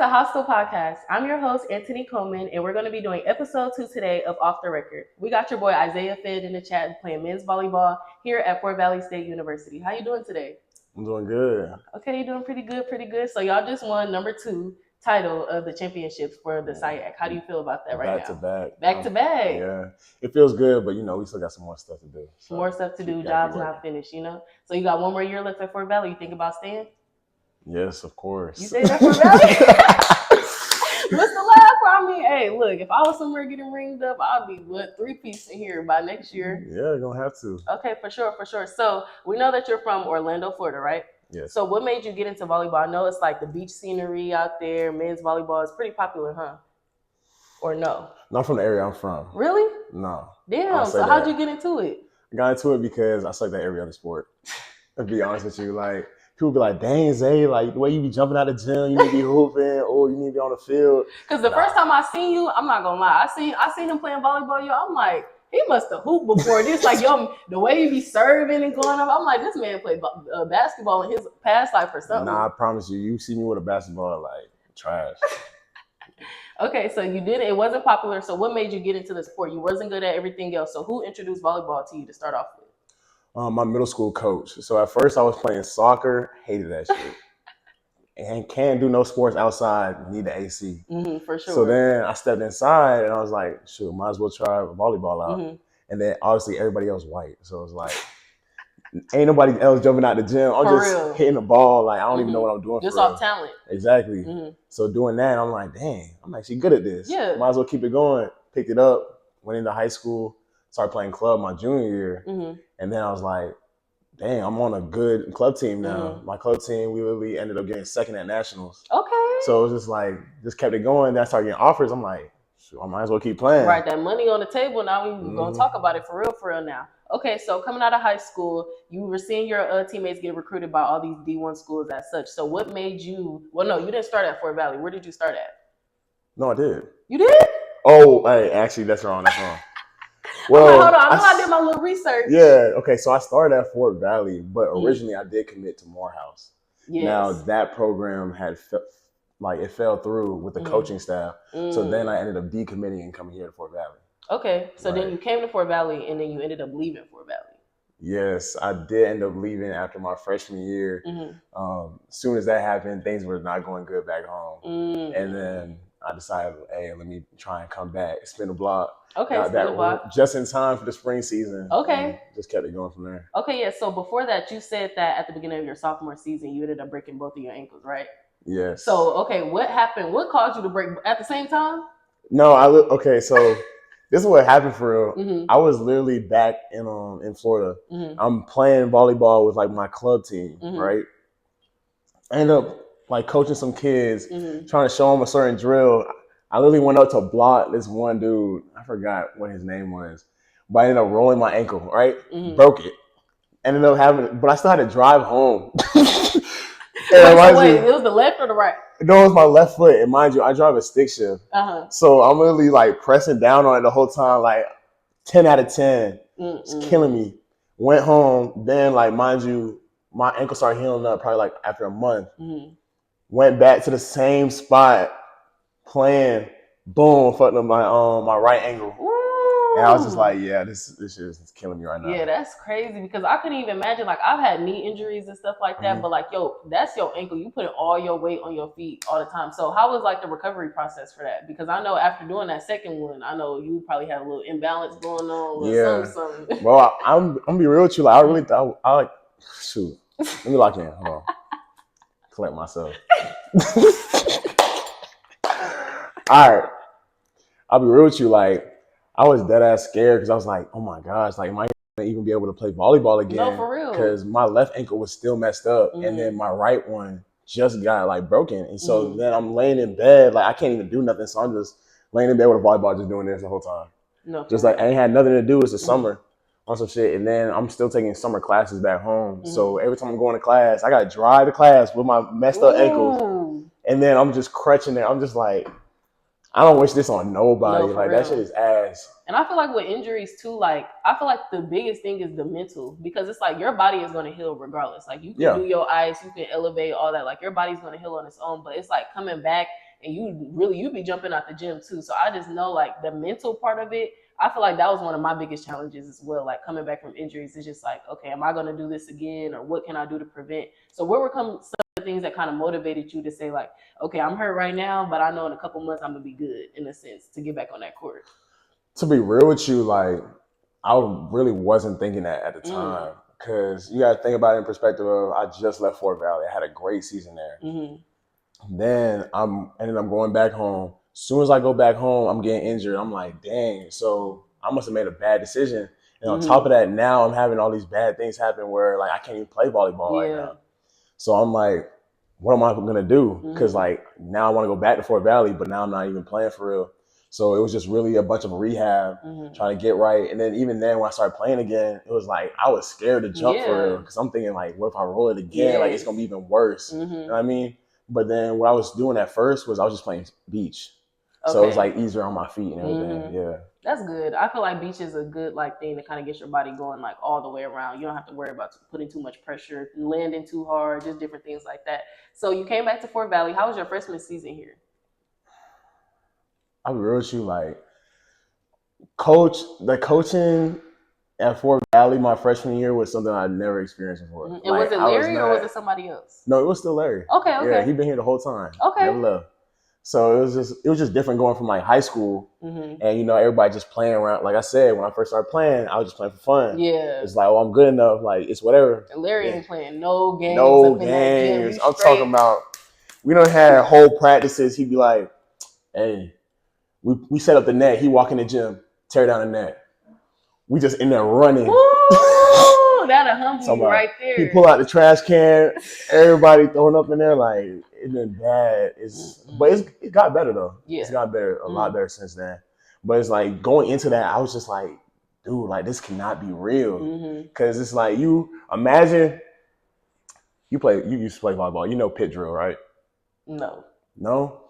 to Hostel Podcast. I'm your host, Anthony Coleman, and we're going to be doing episode 2 today of Off the Record. We got your boy Isaiah Fed in the chat playing men's volleyball here at Fort Valley State University. How you doing today? I'm doing good. Okay, you're doing pretty good. So y'all just won number 2 title of the championships for the SIAC. How do you feel about that right now? Back to back. Yeah, it feels good, but we still got some more stuff to do. So more stuff to do. Job's not finished, So you got one more year left at Fort Valley. You think about staying? Yes, of course. You say that for Valley? What's the laugh? I mean, hey, look, if I was somewhere getting ringed up, I'd be 3-piece in here by next year. Yeah, you're gonna have to. Okay, for sure. So we know that you're from Orlando, Florida, right? Yes. So what made you get into volleyball? I know it's like the beach scenery out there. Men's volleyball is pretty popular, huh? Or no? Not from the area I'm from. Really? No. Damn. So how'd you get into it? I got into it because I sucked at every other sport. To be honest with you, like people be like, "Dang, Zay, like the way you be jumping out of the gym, you need to be hooping, or you need to be on the field." Because the first time I seen you, I'm not gonna lie, I seen him playing volleyball. Yo, I'm like, he must have hooped before this. Like, yo, the way you be serving and going up, I'm like, this man played basketball in his past life or something. Nah, I promise you see me with a basketball, like trash. Okay, so you did it. It wasn't popular. So what made you get into the sport? You wasn't good at everything else. So who introduced volleyball to you to start off with? My middle school coach. So at first I was playing soccer, hated that shit. And can't do no sports outside, need the AC. For sure. So then I stepped inside and I was like, shoot, might as well try volleyball out. And then obviously everybody else white. So it's like, ain't nobody else jumping out the gym. I'm just hitting the ball. Like, I don't even know what I'm doing. Just off talent. Exactly. So doing that, I'm like, dang, I'm actually good at this. Yeah. Might as well keep it going. Picked it up, went into high school, started playing club my junior year. And then I was like, dang, I'm on a good club team now. My club team, we literally ended up getting second at nationals. Okay. So it was just like, just kept it going. Then I started getting offers. I'm like, shoot, I might as well keep playing. Right, that money on the table. Now we're going to talk about it for real now. Okay, so coming out of high school, you were seeing your teammates get recruited by all these D1 schools as such. So what made you, well, no, you didn't start at Fort Valley. Where did you start at? No, I did. You did? Oh, hey, actually, that's wrong. Well, hold on. I know I did my little research. Yeah. Okay. So I started at Fort Valley, but originally I did commit to Morehouse. Yes. Now that program had it fell through with the coaching staff. So then I ended up decommitting and coming here to Fort Valley. Okay. So then you came to Fort Valley and then you ended up leaving Fort Valley. Yes, I did end up leaving after my freshman year. As soon as that happened, things were not going good back home. And then I decided, hey, let me try and come back, spin the block. Okay, spin the block. Just in time for the spring season. Okay. Just kept it going from there. Okay, yeah. So before that, you said that at the beginning of your sophomore season, you ended up breaking both of your ankles, right? Yes. So, okay, what happened? What caused you to break at the same time? No, so this is what happened for real. I was literally back in Florida. I'm playing volleyball with like my club team, right? I ended up like coaching some kids, trying to show them a certain drill. I literally went up to block this one dude. I forgot what his name was, but I ended up rolling my ankle, right? Broke it. Ended up but I still had to drive home. Wait, it was the left or the right? No, it was my left foot. And mind you, I drive a stick shift. So I'm literally like pressing down on it the whole time, like 10 out of 10. It's killing me. Went home. Then, like, mind you, my ankle started healing up probably like after a month. Went back to the same spot, playing. Boom, fucked up my right ankle. And I was just like, yeah, this is killing me right now. Yeah, that's crazy because I couldn't even imagine. Like, I've had knee injuries and stuff like that, but like, yo, that's your ankle. You put all your weight on your feet all the time. So how was like the recovery process for that? Because I know after doing that second one, I know you probably had a little imbalance going on. Something. Well, I'm gonna be real with you. Like, I really thought I like shoot. Let me lock in. Hold on. Collect myself. All right. I'll be real with you. Like, I was dead ass scared because I was like, oh my gosh, like, am I gonna even be able to play volleyball again? No, for real. Because my left ankle was still messed up, and then my right one just got like broken, and so then I'm laying in bed, like I can't even do nothing, so I'm just laying in bed with a volleyball, just doing this the whole time. No, just like I ain't had nothing to do. It's the summer on some shit, and then I'm still taking summer classes back home. So every time I'm going to class, I gotta drive to class with my messed up ankles, and then I'm just crutching there. I'm just like, I don't wish this on nobody. Like, that shit is ass. And I feel like with injuries too, like, I feel like the biggest thing is the mental, because it's like your body is going to heal regardless. Like, you can do your ice, you can elevate, all that. Like, your body's going to heal on its own, but it's like coming back and you be jumping out the gym too. So I just know like the mental part of it. I feel like that was one of my biggest challenges as well. Like coming back from injuries, it's just like, okay, am I going to do this again, or what can I do to prevent? So where were some of the things that kind of motivated you to say like, okay, I'm hurt right now, but I know in a couple months I'm gonna be good in a sense to get back on that court? To be real with you, like I really wasn't thinking that at the time, because you got to think about it in perspective of I just left Fort Valley. I had a great season there. Then ended up going back home. As soon as I go back home, I'm getting injured. I'm like, dang. So I must have made a bad decision. And on top of that, now I'm having all these bad things happen where like I can't even play volleyball right now. So I'm like, what am I gonna do? Because like now I want to go back to Fort Valley, but now I'm not even playing for real. So it was just really a bunch of rehab, trying to get right. And then even then, when I started playing again, it was like I was scared to jump for real, because I'm thinking like, what if I roll it again? Like it's gonna be even worse. You know what I mean? But then what I was doing at first was I was just playing beach. So it was like easier on my feet and everything. Yeah. That's good. I feel like beach is a good like thing to kind of get your body going like all the way around. You don't have to worry about putting too much pressure, landing too hard, just different things like that. So you came back to Fort Valley. How was your freshman season here? I'll be real with you, like coaching at Fort Valley my freshman year was something I'd never experienced before. And like, was it Larry or was it somebody else? No, it was still Larry. Okay. Yeah, he'd been here the whole time. Okay. Never left. So it was just different going from like high school and you know everybody just playing around. Like I said, when I first started playing, I was just playing for fun. Yeah. It's like, oh, I'm good enough. Like it's whatever. And Larry ain't playing no games. No games. I'm talking about we done had whole practices. He'd be like, hey, we set up the net. He walk in the gym, tear down the net. We just in there running. Ooh, that'll humble you right there. He pull out the trash can. Everybody throwing up in there like it's been bad. But it got better though. Yeah. It's got better, a lot better since then. But it's like going into that, I was just like, dude, like this cannot be real. Because it's like you imagine you used to play volleyball. You know pit drill, right? No?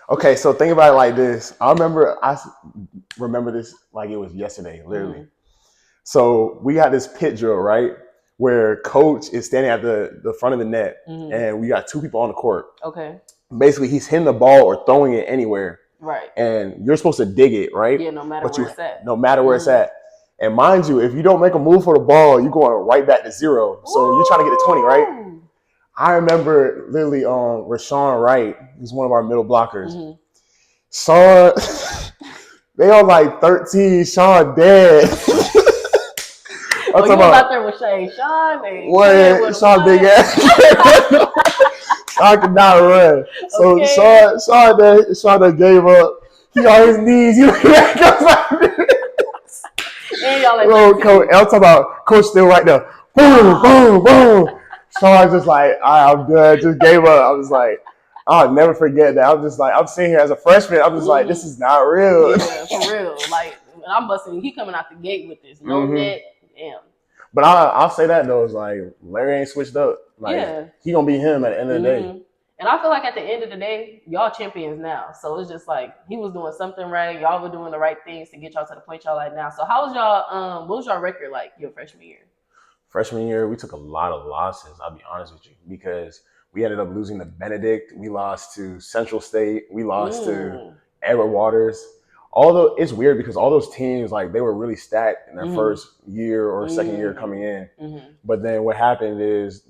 Okay, so think about it like this. I remember this like it was yesterday, literally. So we got this pit drill, right? Where coach is standing at the front of the net and we got two people on the court. Okay. Basically, he's hitting the ball or throwing it anywhere. Right. And you're supposed to dig it, right? Yeah, no matter where it's at. No matter where it's at. And mind you, if you don't make a move for the ball, you're going right back to zero. So you're trying to get to 20, right? I remember literally Rashawn Wright, he's one of our middle blockers. Sean, they on like 13, Sean dead. You was out there with Sean. Sean big ass. Sean could not run. So okay. Sean done gave up. He on his knees. He goes like this. And y'all like Coach, I'm talking about coach still right there. Boom, boom, boom. Sean just like, all right, I'm good. Just gave up. I was like, I'll never forget that. I'm just like, I'm sitting here as a freshman. I'm just like, this is not real. Yeah, for real. Like, I'm busting. He coming out the gate with this. No net. Damn. But I'll say that though, is like Larry ain't switched up. Like he gonna be him at the end of the day. And I feel like at the end of the day, y'all champions now. So it's just like he was doing something right. Y'all were doing the right things to get y'all to the point y'all at now. So how was y'all? What was y'all record like your freshman year? Freshman year, we took a lot of losses. I'll be honest with you, because we ended up losing to Benedict. We lost to Central State. We lost to Edward Waters. Although it's weird because all those teams, like they were really stacked in their first year or second year coming in. But then what happened is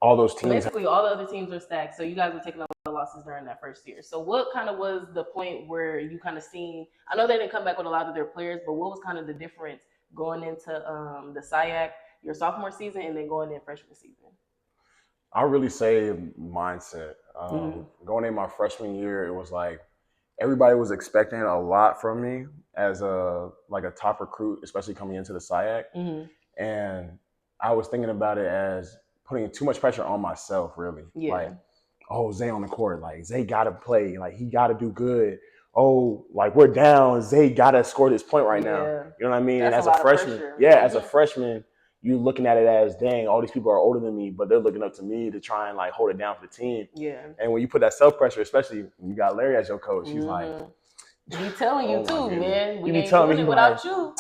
all those teams. Basically, all the other teams were stacked. So you guys were taking a lot of losses during that first year. So what kind of was the point where you kind of seen, I know they didn't come back with a lot of their players, but what was kind of the difference going into the SIAC, your sophomore season, and then going in freshman season? I really say mindset. Going in my freshman year, it was like, everybody was expecting a lot from me as a top recruit, especially coming into the SIAC. And I was thinking about it as putting too much pressure on myself, really. Like, oh, Zay on the court. Like, Zay got to play. Like, he got to do good. Oh, like, we're down. Zay got to score this point right now. You know what I mean? That's and as a freshman, as a freshman, you looking at it as, dang, all these people are older than me, but they're looking up to me to try and like hold it down for the team. And when you put that self pressure, especially when you got Larry as your coach, he's like, he telling you too, man. We he ain't telling doing me it without you.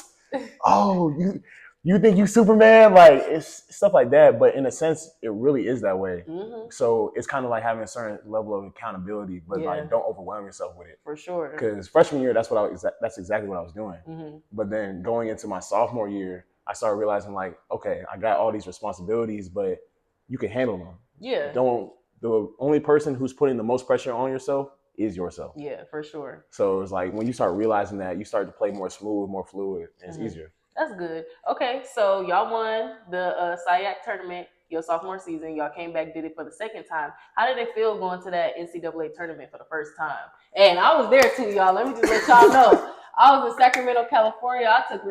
you think you Superman, like it's stuff like that. But in a sense, it really is that way. Mm-hmm. So it's kind of like having a certain level of accountability, but like don't overwhelm yourself with it. For sure. Because freshman year, that's exactly what I was doing. Mm-hmm. But then going into my sophomore year, I started realizing like, okay, I got all these responsibilities, but you can handle them. Yeah. The only person who's putting the most pressure on yourself is yourself. Yeah, for sure. So it's like when you start realizing that, you start to play more smooth, more fluid, and it's easier. That's good. Okay, so y'all won the SIAC tournament your sophomore season. Y'all came back, did it for the second time. How did it feel going to that NCAA tournament for the first time? And I was there too, y'all. Let me just let y'all know. I was in Sacramento, California. I took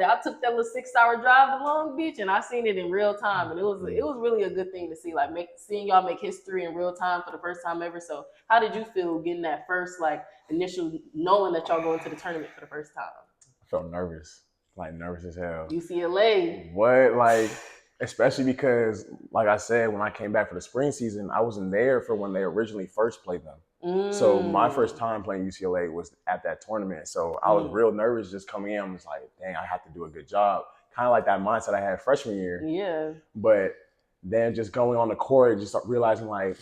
that little 6-hour drive to Long Beach, and I seen it in real time, and it was really a good thing to see, like seeing y'all make history in real time for the first time ever. So, how did you feel getting that first like initial knowing that y'all going to the tournament for the first time? I felt nervous, like nervous as hell. UCLA. What, like, especially because, like I said, when I came back for the spring season, I wasn't there for when they originally first played them. So my first time playing UCLA was at that tournament. So I was real nervous just coming in. I was like, dang, I have to do a good job. Kind of like that mindset I had freshman year. Yeah. But then just going on the court and just realizing like,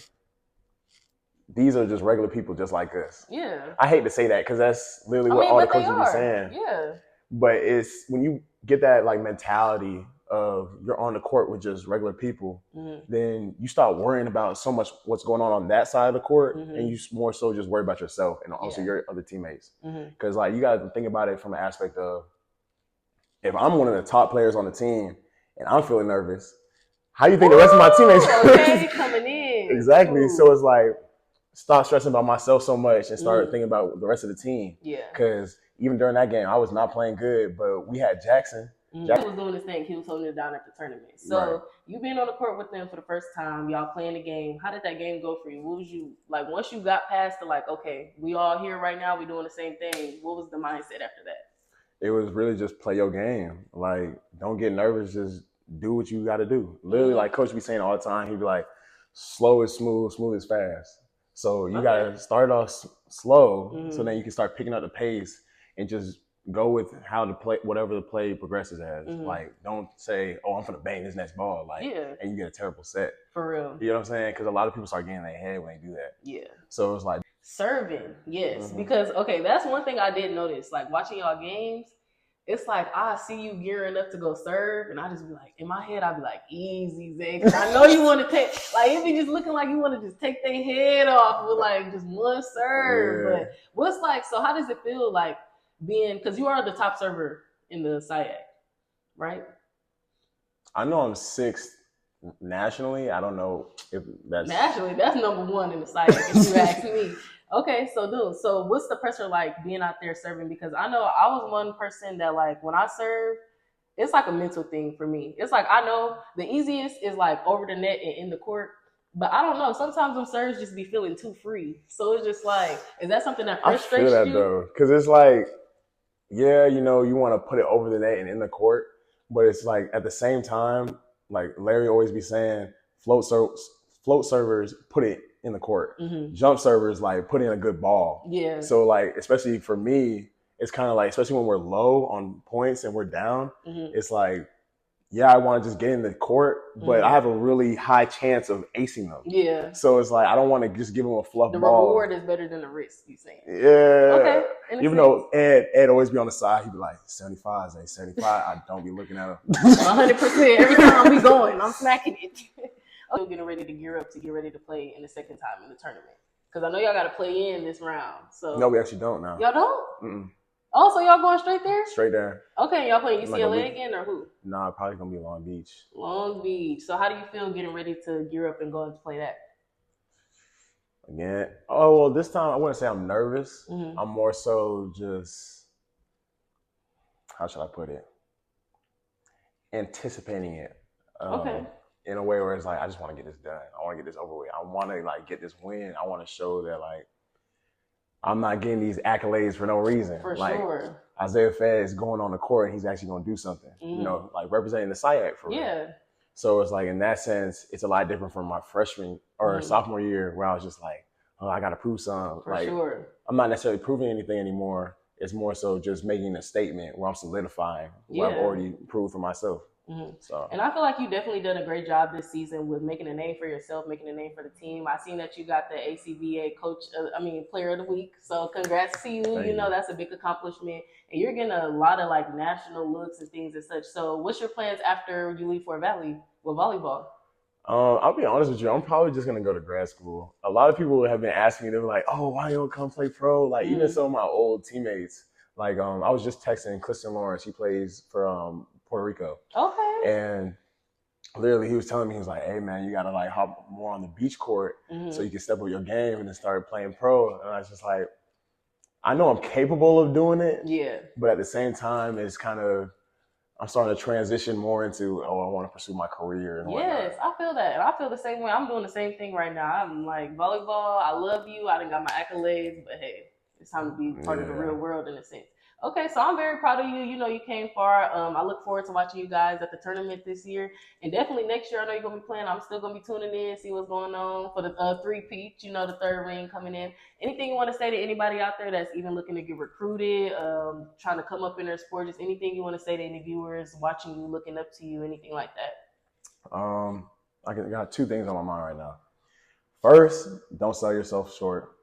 these are just regular people just like us. Yeah. I hate to say that because that's literally what all the coaches be saying. Yeah. But it's when you get that like mentality of you're on the court with just regular people, then you start worrying about so much what's going on that side of the court, and you more so just worry about yourself and also your other teammates. Because like you got to think about it from an aspect of if I'm one of the top players on the team and I'm feeling nervous, how do you think the rest of my teammates okay, coming in? Exactly. Ooh. So it's like stop stressing about myself so much and start thinking about the rest of the team. Yeah. Because even during that game, I was not playing good, but we had Jackson. He was doing his thing. He was holding it down at the tournament. So you being on the court with them for the first time, y'all playing the game. How did that game go for you? What was you like once you got past the like, okay, we all here right now, we doing the same thing. What was the mindset after that? It was really just play your game. Like, don't get nervous. Just do what you got to do. Literally, like Coach be saying all the time, he'd be like, slow is smooth, smooth is fast. So you got to start off slow so then you can start picking up the pace and just go with how the play, whatever the play progresses as. Like, don't say, "Oh, I'm gonna bang this next ball," like, and you get a terrible set. For real. You know what I'm saying? Because a lot of people start getting in their head when they do that. Yeah. So it's like serving, yes, because that's one thing I did notice. Like watching y'all games, it's like I see you gearing up to go serve, and I just be like, in my head, I'd be like, "Easy, Zay," because I know you want to take, like, it be just looking like you want to just take their head off with like just one serve. Yeah. But what's like? So how does it feel like? Being, because you are the top server in the SIAC, right? I know I'm 6th nationally. I don't know if that's nationally. That's number 1 in the SIAC, if you ask me. Okay, so what's the pressure like being out there serving? Because I know I was one person that like when I serve, it's like a mental thing for me. It's like I know the easiest is like over the net and in the court. But I don't know. Sometimes them serves just be feeling too free. So it's just like, is that something that frustrates you? I feel that though, because it's like, yeah, you know, you want to put it over the net and in the court, but it's like at the same time, like Larry always be saying, float servers put it in the court, jump servers like put in a good ball. Yeah. So like, especially for me, it's kind of like, especially when we're low on points and we're down, it's like, yeah, I want to just get in the court, but I have a really high chance of acing them. Yeah. So it's like, I don't want to just give them a fluff ball. The reward is better than the risk, you saying? Yeah. Okay. Even though Ed always be on the side, he'd be like, 75, Zay, 75. I don't be looking at him. 100%. Every time we going, I'm smacking it. I'm getting ready to gear up to get ready to play in the second time in the tournament. Because I know y'all got to play in this round. So no, we actually don't now. Y'all don't? Oh, so y'all going straight there? Straight there. Okay, y'all playing UCLA again or who? Nah, probably going to be Long Beach. Long Beach. So how do you feel getting ready to gear up and go and play that? Again, oh, well, this time I wouldn't say I'm nervous. I'm more so just, how should I put it? Anticipating it. Okay. In a way where it's like, I just want to get this done. I want to get this over with. I want to like get this win. I want to show that like, I'm not getting these accolades for no reason. For like, sure. Isaiah Fed is going on the court and he's actually going to do something. You know, like representing the SIAC for real. So it's like, in that sense, it's a lot different from my freshman or sophomore year where I was just like, oh, I got to prove something. For sure. I'm not necessarily proving anything anymore. It's more so just making a statement where I'm solidifying what I've already proved for myself. So, and I feel like you definitely done a great job this season with making a name for yourself, making a name for the team. I seen that you got the ACVA player of the week. So congrats to you. Thank you. That's a big accomplishment, and you're getting a lot of like national looks and things and such. So what's your plans after you leave Fort Valley with volleyball? I'll be honest with you. I'm probably just gonna go to grad school. A lot of people have been asking me. They were like, "Oh, why you don't come play pro?" Like even some of my old teammates. Like I was just texting Clifton Lawrence. He plays for Puerto Rico. Okay. And literally, he was telling me, he was like, "Hey man, you gotta like hop more on the beach court so you can step up your game and then start playing pro." And I was just like, I know I'm capable of doing it. Yeah. But at the same time, it's kind of I'm starting to transition more into, I want to pursue my career and whatnot. Yes, I feel that. And I feel the same way. I'm doing the same thing right now. I'm like, volleyball, I love you. I done got my accolades, but hey, it's time to be part of the real world in a sense. Okay, so I'm very proud of you. You came far. I look forward to watching you guys at the tournament this year. And definitely next year, I know you're going to be playing. I'm still going to be tuning in, see what's going on for the three-peat, the third ring coming in. Anything you want to say to anybody out there that's even looking to get recruited, trying to come up in their sport, just anything you want to say to any viewers watching you, looking up to you, anything like that? I got two things on my mind right now. First, don't sell yourself short.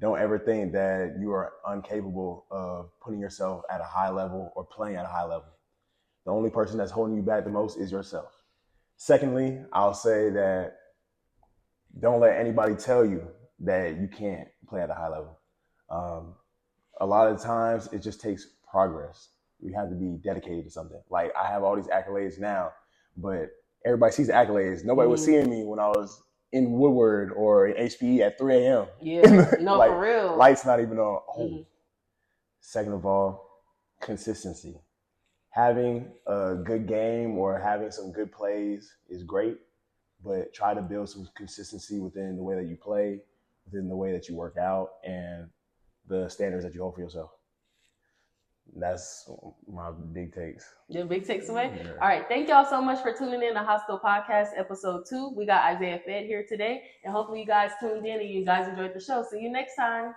Don't ever think that you are incapable of putting yourself at a high level or playing at a high level. The only person that's holding you back the most is yourself. Secondly, I'll say that don't let anybody tell you that you can't play at a high level. A lot of times it just takes progress. You have to be dedicated to something. Like I have all these accolades now, but everybody sees the accolades. Nobody was seeing me when I was in Woodward or in HPE at 3 a.m. Yeah, no, like, for real. Lights not even on. Second of all, consistency. Having a good game or having some good plays is great, but try to build some consistency within the way that you play, within the way that you work out, and the standards that you hold for yourself. That's my big takes. Your big takes away? Yeah. All right. Thank y'all so much for tuning in to Hostile Podcast episode 2. We got Isaiah Fed here today, and hopefully you guys tuned in and you guys enjoyed the show. See you next time.